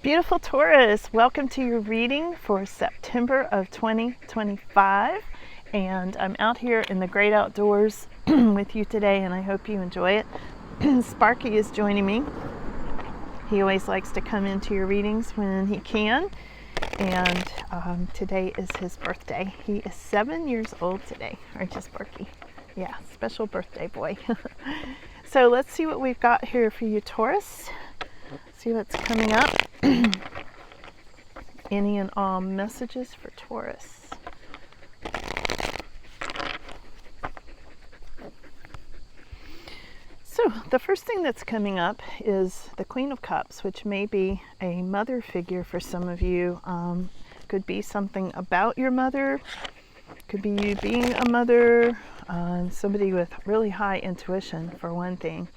Beautiful Taurus, welcome to your reading for September of 2025. And I'm out here in the great outdoors with you today, and I hope you enjoy it. Sparky is joining me. He always likes to come into your readings when he can. And today is his birthday. He is 7 years old today, aren't you, Sparky? Yeah, special birthday boy. So let's see what we've got here for you, Taurus. See what's coming up. Any and all messages for Taurus. So the first thing that's coming up is the Queen of Cups, which may be a mother figure for some of you. Could be something about your mother. Could be you being a mother. Somebody with really high intuition, for one thing.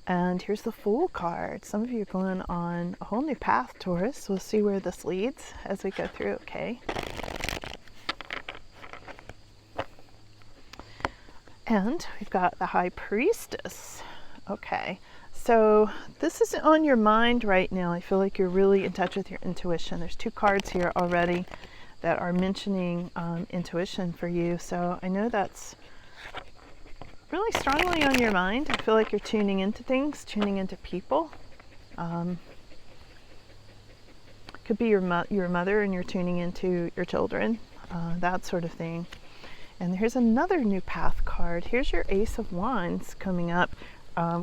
And here's the Fool card. Some of you are going on a whole new path, Taurus. We'll see where this leads as we go through, okay? And we've got the High Priestess. Okay, so this is on your mind right now. I feel like you're really in touch with your intuition. There's two cards here already that are mentioning intuition for you. So I know that's really strongly on your mind. I feel like you're tuning into things, tuning into people. Could be your mother and you're tuning into your children, that sort of thing. And here's another new path card. Here's your Ace of Wands coming up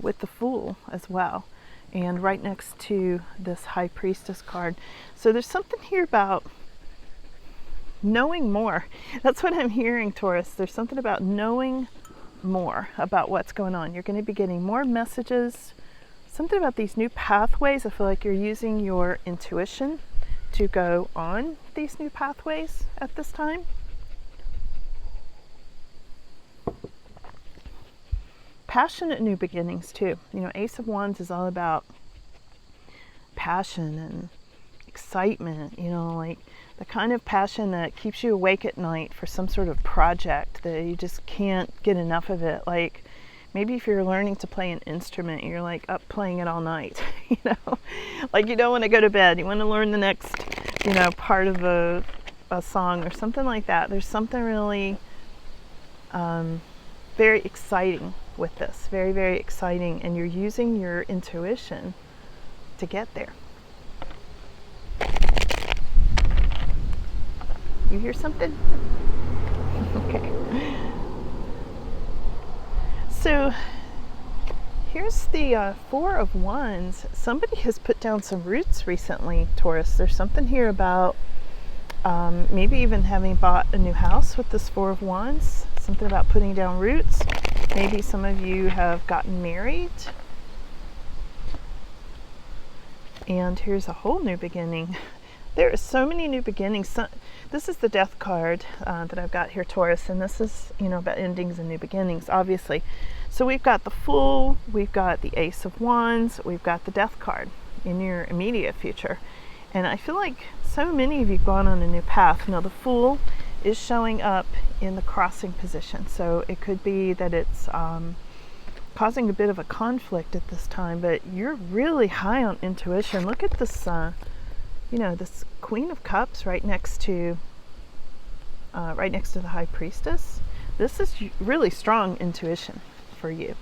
with the Fool as well. And right next to this High Priestess card. So there's something here about knowing more. That's what I'm hearing, Taurus. There's something about knowing more about what's going on. You're going to be getting more messages. Something about these new pathways. I feel like you're using your intuition to go on these new pathways at this time. Passionate new beginnings too. You know, Ace of Wands is all about passion and excitement, you know, like the kind of passion that keeps you awake at night for some sort of project that you just can't get enough of it. Like maybe if you're learning to play an instrument, you're like up playing it all night, you know, like you don't want to go to bed. You want to learn the next, you know, part of a song or something like that. There's something really very exciting with this. Very, very exciting. And you're using your intuition to get there. You hear something? Okay. So here's the Four of Wands. Somebody has put down some roots recently, Taurus. There's something here about maybe even having bought a new house with this Four of Wands. Something about putting down roots. Maybe some of you have gotten married. And here's a whole new beginning. There are so many new beginnings. This is the Death card that I've got here, Taurus, and this is, you know, about endings and new beginnings, obviously. So we've got the Fool, we've got the Ace of Wands, we've got the Death card in your immediate future. And I feel like so many of you have gone on a new path. Now the Fool is showing up in the crossing position. So it could be that it's causing a bit of a conflict at this time, but you're really high on intuition. Look at this you know, this Queen of Cups right next to the High Priestess. This is really strong intuition for you.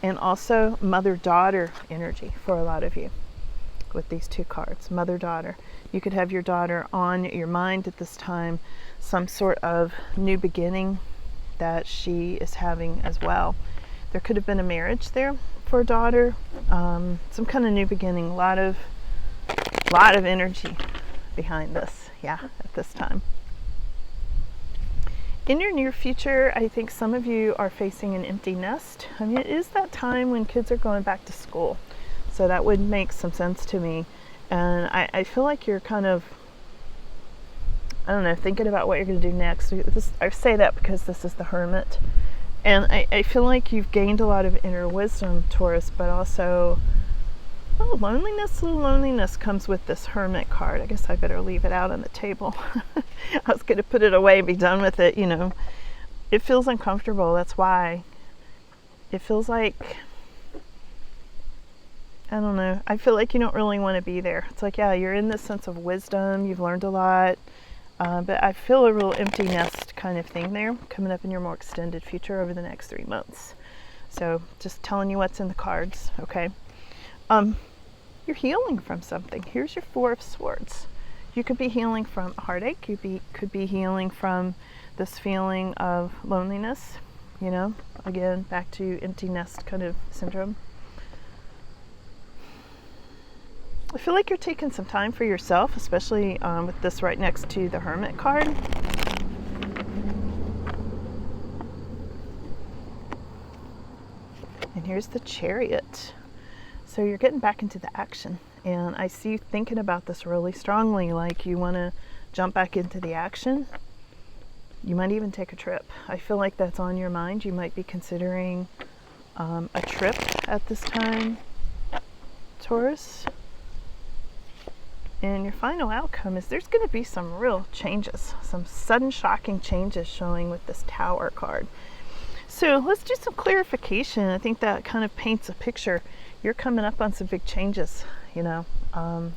And also mother-daughter energy for a lot of you with these two cards. Mother-daughter. You could have your daughter on your mind at this time. Some sort of new beginning that she is having as well. There could have been a marriage there for a daughter. Some kind of new beginning. A lot of energy behind this, yeah, at this time. In your near future, I think some of you are facing an empty nest. I mean, it is that time when kids are going back to school. So that would make some sense to me. And I feel like you're kind of, I don't know, thinking about what you're going to do next. I say that because this is the Hermit. And I feel like you've gained a lot of inner wisdom, Taurus, but also a little loneliness comes with this Hermit card. I guess I better leave it out on the table. I was going to put it away and be done with it, you know. It feels uncomfortable. That's why. It feels like I don't know. I feel like you don't really want to be there. It's like, yeah, you're in this sense of wisdom. You've learned a lot. But I feel a real empty nest kind of thing there coming up in your more extended future over the next 3 months. So just telling you what's in the cards, okay? You're healing from something. Here's your Four of Swords. You could be healing from a heartache. You could be healing from this feeling of loneliness, you know, again, back to empty nest kind of syndrome. I feel like you're taking some time for yourself, especially with this right next to the Hermit card. And here's the Chariot. So you're getting back into the action. And I see you thinking about this really strongly, like you want to jump back into the action. You might even take a trip. I feel like that's on your mind. You might be considering a trip at this time, Taurus. And your final outcome is there's going to be some real changes, some sudden shocking changes showing with this Tower card. So let's do some clarification. I think that kind of paints a picture. You're coming up on some big changes, you know,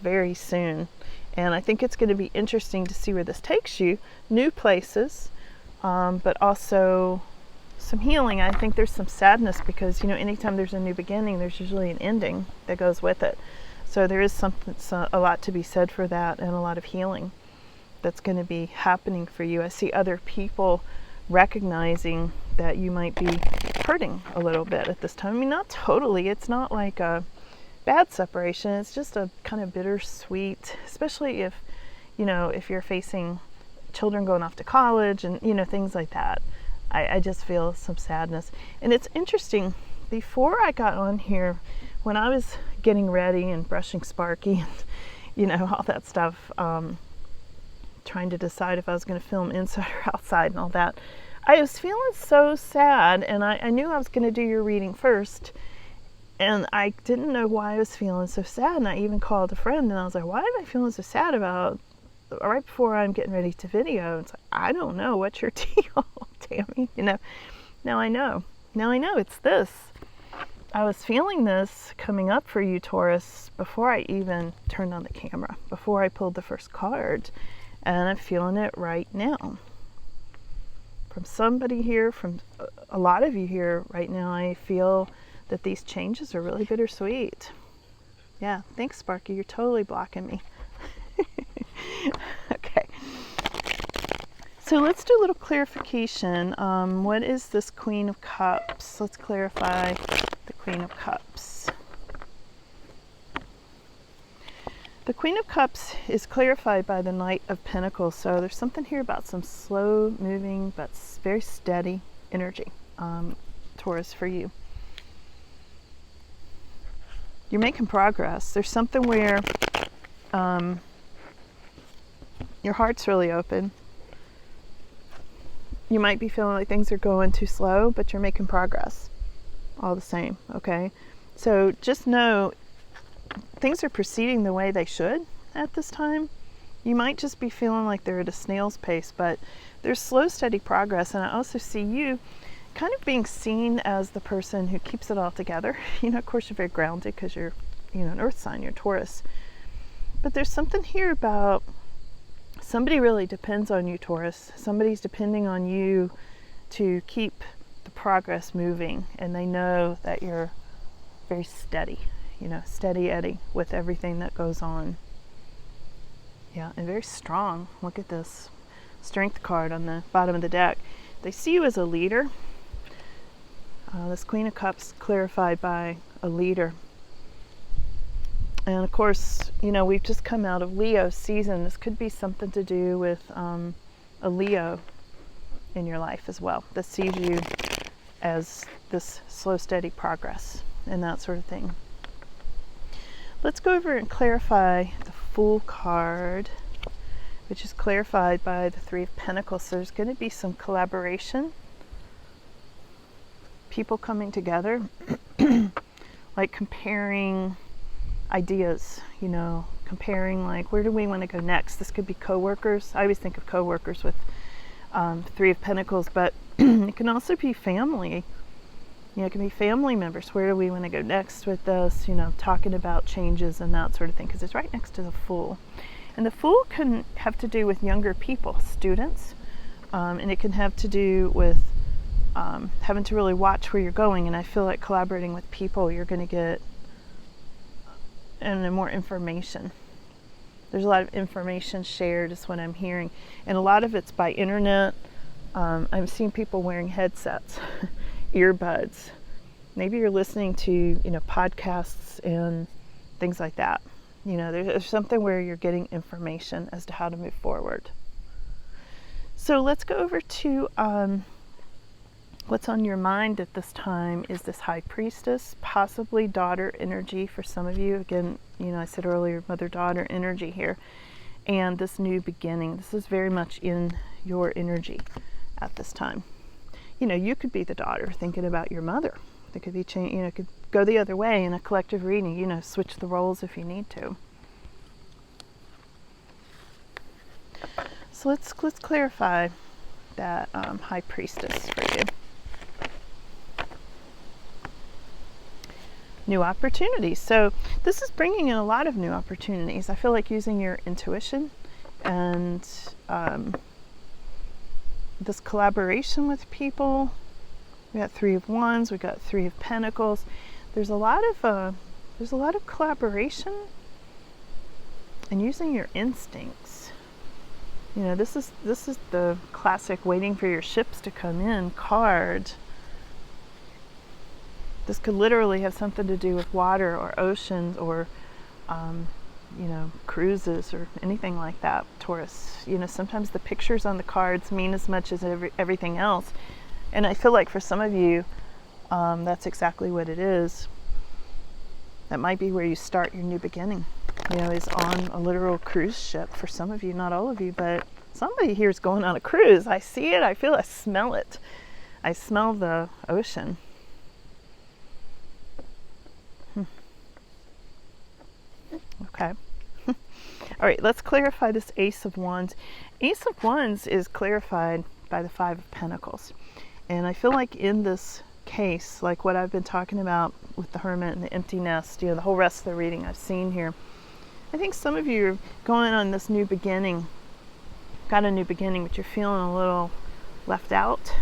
very soon. And I think it's going to be interesting to see where this takes you. New places, but also some healing. I think there's some sadness because, you know, anytime there's a new beginning, there's usually an ending that goes with it. So there is a lot to be said for that, and a lot of healing that's going to be happening for you. I see other people recognizing that you might be hurting a little bit at this time. I mean, not totally. It's not like a bad separation. It's just a kind of bittersweet, especially if, you know, if you're facing children going off to college and, you know, things like that. I just feel some sadness. And it's interesting. Before I got on here, when I was getting ready and brushing Sparky and, you know, all that stuff, trying to decide if I was going to film inside or outside and all that, I was feeling so sad, and I knew I was going to do your reading first, and I didn't know why I was feeling so sad, and I even called a friend, and I was like, why am I feeling so sad about right before I'm getting ready to video? It's like, I don't know, what's your deal, Tammy? You know, now I know it's this. I was feeling this coming up for you, Taurus, before I even turned on the camera, before I pulled the first card, and I'm feeling it right now. From somebody here, from a lot of you here right now, I feel that these changes are really bittersweet. Yeah, thanks, Sparky. You're totally blocking me. Okay. So let's do a little clarification. What is this Queen of Cups? Let's clarify the Queen of Cups. The Queen of Cups is clarified by the Knight of Pentacles. So there's something here about some slow moving but very steady energy, Taurus, for you. You're making progress. There's something where your heart's really open. You might be feeling like things are going too slow, but you're making progress all the same, okay? So just know things are proceeding the way they should at this time. You might just be feeling like they're at a snail's pace, but there's slow, steady progress. And I also see you kind of being seen as the person who keeps it all together. You know, of course, you're very grounded because you're, you know, an earth sign, you're Taurus. But there's something here about somebody really depends on you, Taurus. Somebody's depending on you to keep the progress moving, and they know that you're very steady, you know, steady Eddie with everything that goes on. Yeah, and very strong. Look at this strength card on the bottom of the deck. They see you as a leader. This Queen of Cups clarified by a leader. And of course, you know, we've just come out of Leo season. This could be something to do with a Leo in your life as well, that sees you as this slow, steady progress and that sort of thing. Let's go over and clarify the Fool card, which is clarified by the Three of Pentacles. So there's going to be some collaboration, people coming together, like comparing ideas, you know, comparing like, where do we want to go next? This could be co-workers. I always think of co-workers with Three of Pentacles, but it can also be family. You know, it can be family members. Where do we want to go next with this? You know, talking about changes and that sort of thing, because it's right next to the Fool. And the Fool can have to do with younger people, students, and it can have to do with having to really watch where you're going. And I feel like collaborating with people, you're going to get more information. There's a lot of information shared is what I'm hearing. And a lot of it's by internet. I'm seeing people wearing headsets, earbuds. Maybe you're listening to, you know, podcasts and things like that. You know, there's something where you're getting information as to how to move forward. So let's go over to what's on your mind at this time is this High Priestess, possibly daughter energy for some of you. Again, you know, I said earlier, mother-daughter energy here. And this new beginning. This is very much in your energy at this time. You know, you could be the daughter thinking about your mother. It could be change. You know, it could go the other way in a collective reading. You know, switch the roles if you need to. So let's clarify that High Priestess for you. New opportunities. So this is bringing in a lot of new opportunities. I feel like using your intuition and this collaboration with people. We got Three of Wands. We got Three of Pentacles. There's a lot of collaboration and using your instincts. You know, this is the classic waiting for your ships to come in card. This could literally have something to do with water or oceans or, you know, cruises or anything like that, Taurus. You know, sometimes the pictures on the cards mean as much as everything else. And I feel like for some of you, that's exactly what it is. That might be where you start your new beginning. You know, is on a literal cruise ship for some of you, not all of you, but somebody here is going on a cruise. I see it, I feel, I smell it. I smell the ocean. Okay. All right, let's clarify this Ace of Wands. Ace of Wands is clarified by the Five of Pentacles. And I feel like in this case, like what I've been talking about with the Hermit and the empty nest, you know, the whole rest of the reading I've seen here, I think some of you are going on this new beginning, got a new beginning, but you're feeling a little left out.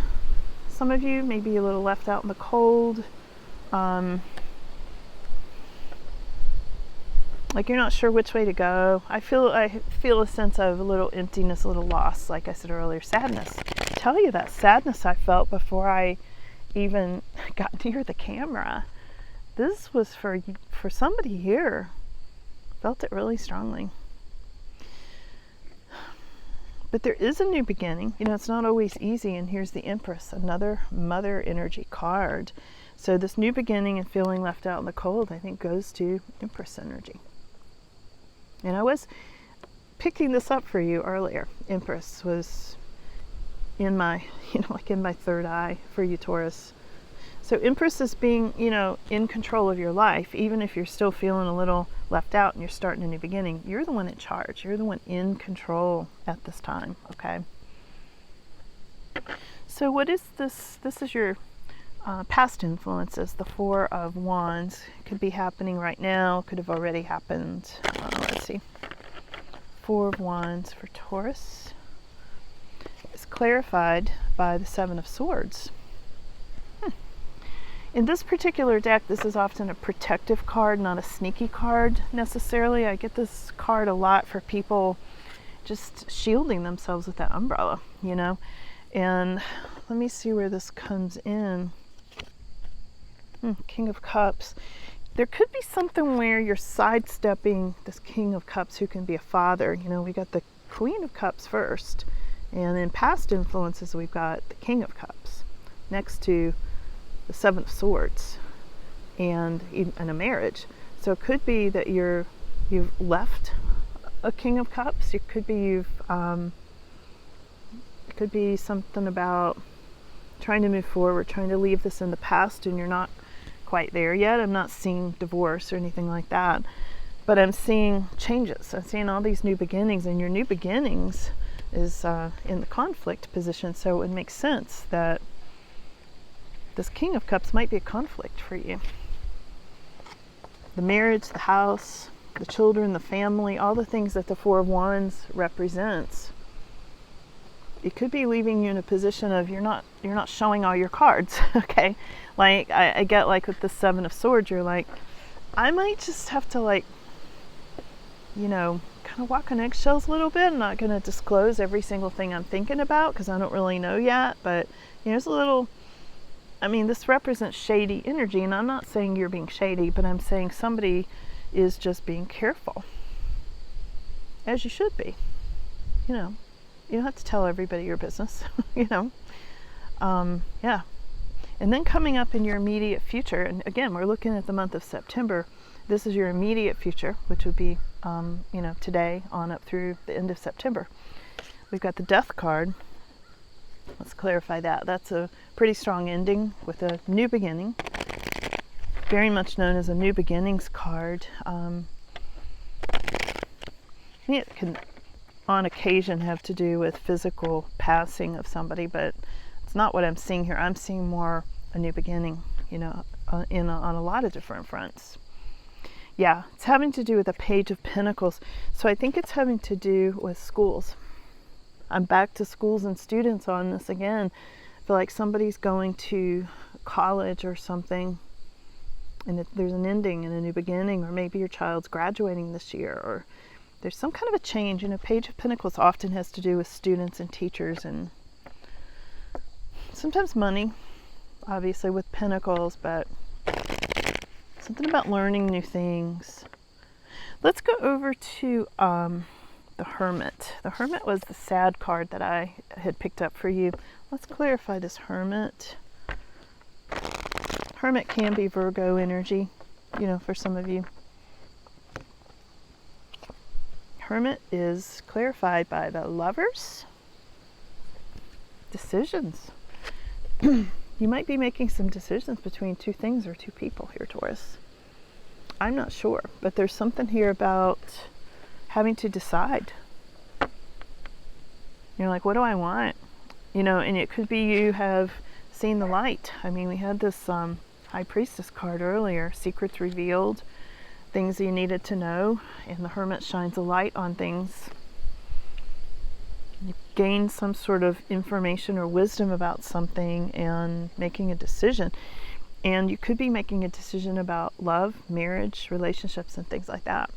Some of you may be a little left out in the cold. Like you're not sure which way to go. I feel a sense of a little emptiness, a little loss, like I said earlier, sadness. I tell you that sadness I felt before I even got near the camera. This was for somebody here. Felt it really strongly. But there is a new beginning. You know, it's not always easy. And here's the Empress, another mother energy card. So this new beginning and feeling left out in the cold, I think, goes to Empress energy. And I was picking this up for you earlier. Empress was in my, you know, like in my third eye for you, Taurus. So Empress is being, you know, in control of your life. Even if you're still feeling a little left out and you're starting a new beginning, you're the one in charge. You're the one in control at this time, okay? So what is this? This is your past influences. The Four of Wands could be happening right now. Could have already happened. Let's see. Four of Wands for Taurus is clarified by the Seven of Swords. In this particular deck, this is often a protective card, not a sneaky card necessarily. I get this card a lot for people just shielding themselves with that umbrella, you know. And let me see where this comes in. King of Cups. There could be something where you're sidestepping this King of Cups who can be a father. You know, we got the Queen of Cups first. And in past influences, we've got the King of Cups next to the Seven of Swords and a marriage. So it could be that you've left a King of Cups. It could be it could be something about trying to move forward, trying to leave this in the past, and you're not quite there yet. I'm not seeing divorce or anything like that, but I'm seeing changes. I'm seeing all these new beginnings, and your new beginnings is in the conflict position. So it makes sense that This King of Cups might be a conflict for you. The marriage, the house, the children, the family, all the things that the Four of Wands represents. It could be leaving you in a position of you're not showing all your cards, okay? Like I get like with the Seven of Swords, you're like, I might just have to like, kind of walk on eggshells a little bit. I'm not going to disclose every single thing I'm thinking about because I don't really know yet, but there's a little, this represents shady energy, and I'm not saying you're being shady, but I'm saying somebody is just being careful, as you should be. You don't have to tell everybody your business, yeah. And then coming up in your immediate future, and again, we're looking at the month of September. This is your immediate future, which would be, today on up through the end of September. We've got the Death card. Let's clarify that. That's a pretty strong ending with a new beginning. Very much known as a new beginnings card. It can, on occasion, have to do with physical passing of somebody, but it's not what I'm seeing here. I'm seeing more a new beginning, on a lot of different fronts. Yeah, it's having to do with the Page of Pentacles. So I think it's having to do with schools. I'm back to schools and students on this again. I feel like somebody's going to college or something, and there's an ending and a new beginning, or maybe your child's graduating this year, or there's some kind of a change. Page of Pentacles often has to do with students and teachers, and sometimes money, obviously with Pentacles, but something about learning new things. Let's go over to the Hermit. The Hermit was the sad card that I had picked up for you. Let's clarify this Hermit. Hermit can be Virgo energy, for some of you. Hermit is clarified by the Lovers. Decisions. You might be making some decisions between two things or two people here, Taurus. I'm not sure, but there's something here about having to decide. You're like, what do I want? And it could be you have seen the light. We had this High Priestess card earlier, secrets revealed, things you needed to know, and the Hermit shines a light on things. You gain some sort of information or wisdom about something and making a decision. And you could be making a decision about love, marriage, relationships, and things like that.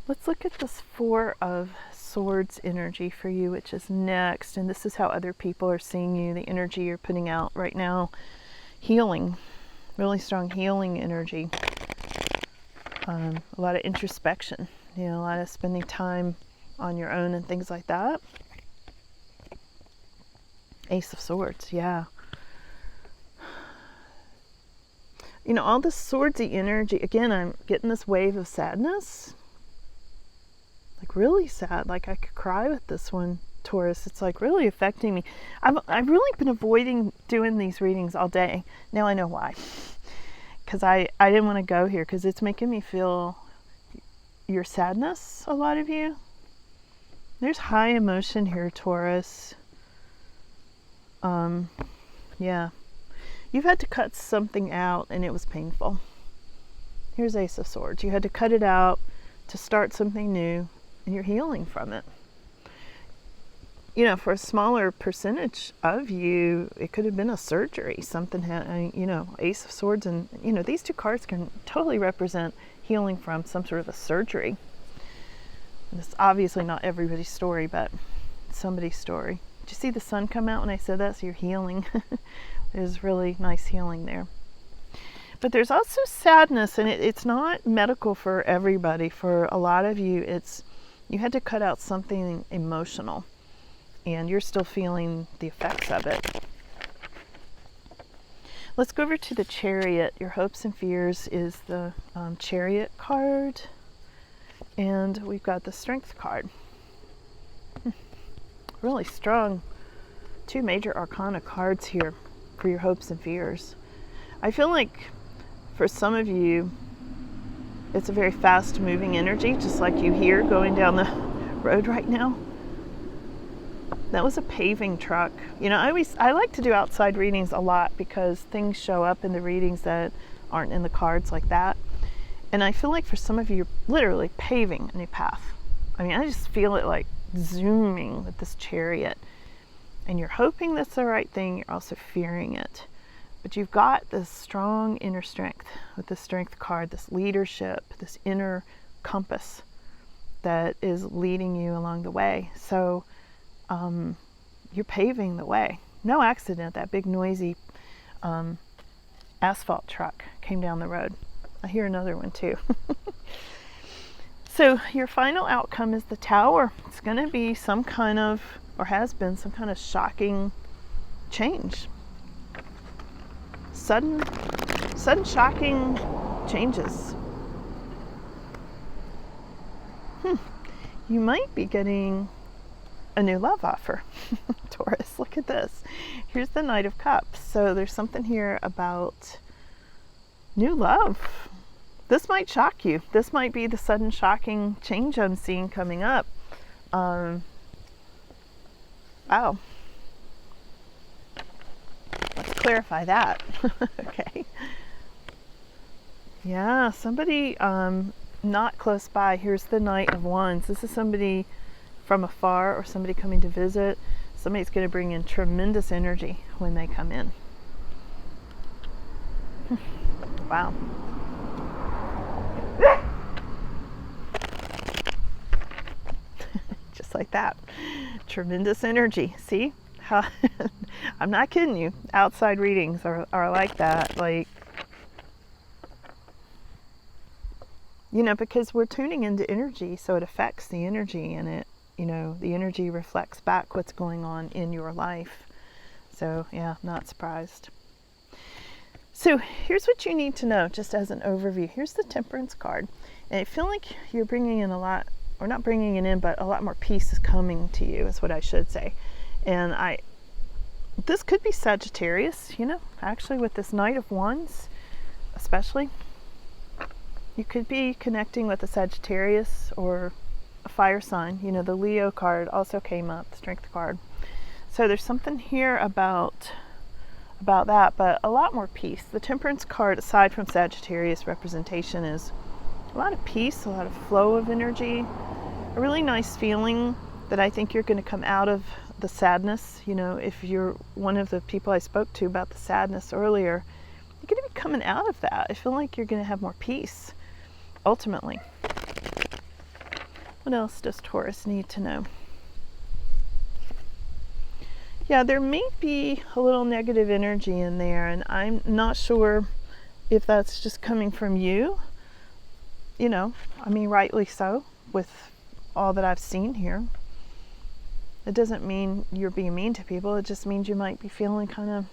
Let's look at this Four of Swords energy for you, which is next. And this is how other people are seeing you, the energy you're putting out right now. Healing, really strong healing energy. A lot of introspection, a lot of spending time on your own and things like that. Ace of Swords, yeah. All this swordsy energy, again, I'm getting this wave of sadness. Like really sad, like I could cry with this one, Taurus. It's like really affecting me. I've really been avoiding doing these readings all day. Now I know why. Because I didn't want to go here because it's making me feel your sadness, a lot of you. There's high emotion here, Taurus. Yeah. You've had to cut something out and it was painful. Here's Ace of Swords. You had to cut it out to start something new, and you're healing from it. For a smaller percentage of you, it could have been a surgery. Something had, Ace of Swords, and, these two cards can totally represent healing from some sort of a surgery. And it's obviously not everybody's story, but it's somebody's story. Did you see the sun come out when I said that? So you're healing. There's really nice healing there. But there's also sadness, and it's not medical for everybody. For a lot of you, you had to cut out something emotional, and you're still feeling the effects of it. Let's go over to the Chariot. Your hopes and fears is the Chariot card, and we've got the Strength card. Really strong. Two major arcana cards here for your hopes and fears. I feel like for some of you, it's a very fast moving energy, just like you here going down the road right now. That was a paving truck. You know, I like to do outside readings a lot because things show up in the readings that aren't in the cards like that. And I feel like for some of you, you're literally paving a new path. I mean, I just feel it like zooming with this chariot. And you're hoping that's the right thing. You're also fearing it. But you've got this strong inner strength with the strength card, this leadership, this inner compass that is leading you along the way. So you're paving the way. No accident, that big noisy asphalt truck came down the road. I hear another one too. So your final outcome is the Tower. It's going to be some kind of, or has been, some kind of shocking change. Sudden shocking changes. You might be getting a new love offer. Taurus, look at this. Here's the Knight of Cups. So there's something here about new love. This might shock you. This might be the sudden shocking change I'm seeing coming up. Wow. Let's clarify that. Okay. Yeah, somebody not close by. Here's the Knight of Wands. This is somebody from afar or somebody coming to visit. Somebody's going to bring in tremendous energy when they come in. Wow. Just like that. Tremendous energy. See? How I'm not kidding you. Outside readings are like that. Like, you know, because we're tuning into energy, so it affects the energy, and it, you know, the energy reflects back what's going on in your life. So yeah, not surprised. So here's what you need to know, just as an overview. Here's the Temperance card. And I feel like you're bringing in a lot, or not bringing it in, but a lot more peace is coming to you, is what I should say. And this could be Sagittarius, you know, actually with this Knight of Wands, especially. You could be connecting with a Sagittarius or a fire sign. You know, the Leo card also came up, the Strength card. So there's something here about that, but a lot more peace. The Temperance card, aside from Sagittarius representation, is a lot of peace, a lot of flow of energy, a really nice feeling that I think you're going to come out of the sadness. You know, if you're one of the people I spoke to about the sadness earlier, you're going to be coming out of that. I feel like you're going to have more peace, ultimately. What else does Taurus need to know? Yeah, there may be a little negative energy in there, and I'm not sure if that's just coming from you. You know, I mean, rightly so, with all that I've seen here. It doesn't mean you're being mean to people. It just means you might be feeling kind of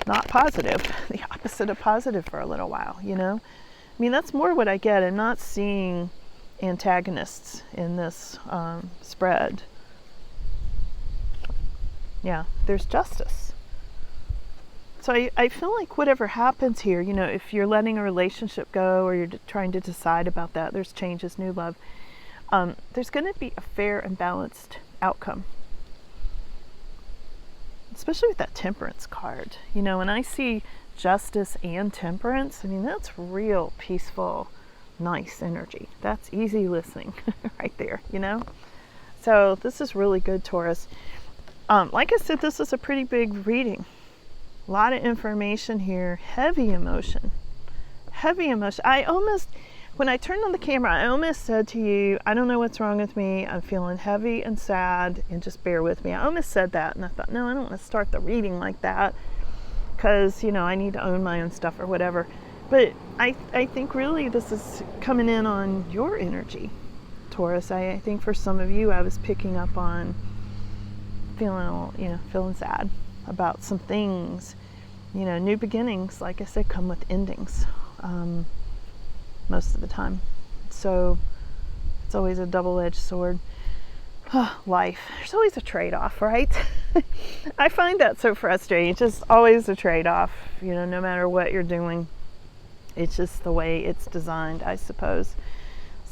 not positive, the opposite of positive for a little while, you know? I mean, that's more what I get. I'm not seeing antagonists in this spread. Yeah, there's justice. So I feel like whatever happens here, you know, if you're letting a relationship go or you're trying to decide about that, there's changes, new love, there's going to be a fair and balanced outcome. Especially with that Temperance card. You know, when I see justice and temperance, I mean, that's real peaceful, nice energy. That's easy listening right there, you know? So this is really good, Taurus. Like I said, this is a pretty big reading. A lot of information here. Heavy emotion. Heavy emotion. When I turned on the camera, I almost said to you, I don't know what's wrong with me. I'm feeling heavy and sad, and just bear with me. I almost said that, and I thought, no, I don't want to start the reading like that because, you know, I need to own my own stuff or whatever. But I think really this is coming in on your energy, Taurus. I think for some of you, I was picking up on feeling sad about some things. You know, new beginnings, like I said, come with endings. Most of the time. So it's always a double-edged sword. Life. There's always a trade-off, right? I find that so frustrating. It's just always a trade-off, you know, no matter what you're doing. It's just the way it's designed, I suppose.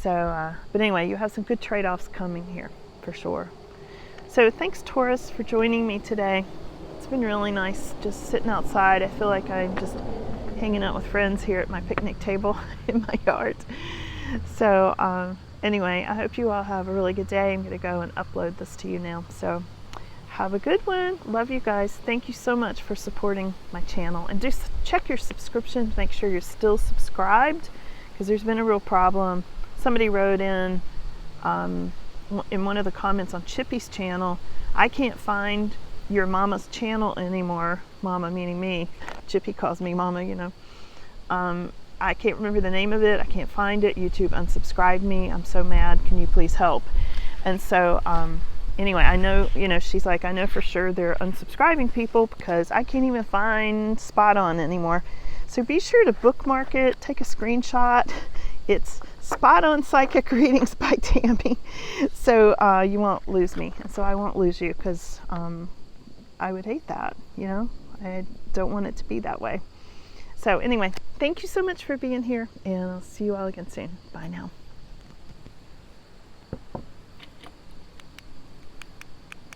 So, but anyway, you have some good trade-offs coming here, for sure. So thanks, Taurus, for joining me today. It's been really nice just sitting outside. I feel like I'm just hanging out with friends here at my picnic table in my yard. So anyway, I hope you all have a really good day. I'm going to go and upload this to you now. So have a good one. Love you guys. Thank you so much for supporting my channel. And just check your subscription to make sure you're still subscribed, because there's been a real problem. Somebody wrote in one of the comments on Chippy's channel, I can't find your mama's channel anymore. Mama meaning me. Chippy calls me mama, you know. I can't remember the name of it. I can't find it. YouTube unsubscribed me. I'm so mad. Can you please help? And so anyway, I know, you know, she's like, I know for sure they're unsubscribing people because I can't even find Spot On anymore. So be sure to bookmark it, take a screenshot. It's Spot On Psychic Readings by Tammy. So you won't lose me. And so I won't lose you, because I would hate that, you know. I don't want it to be that way. So anyway, thank you so much for being here, and I'll see you all again soon. Bye now.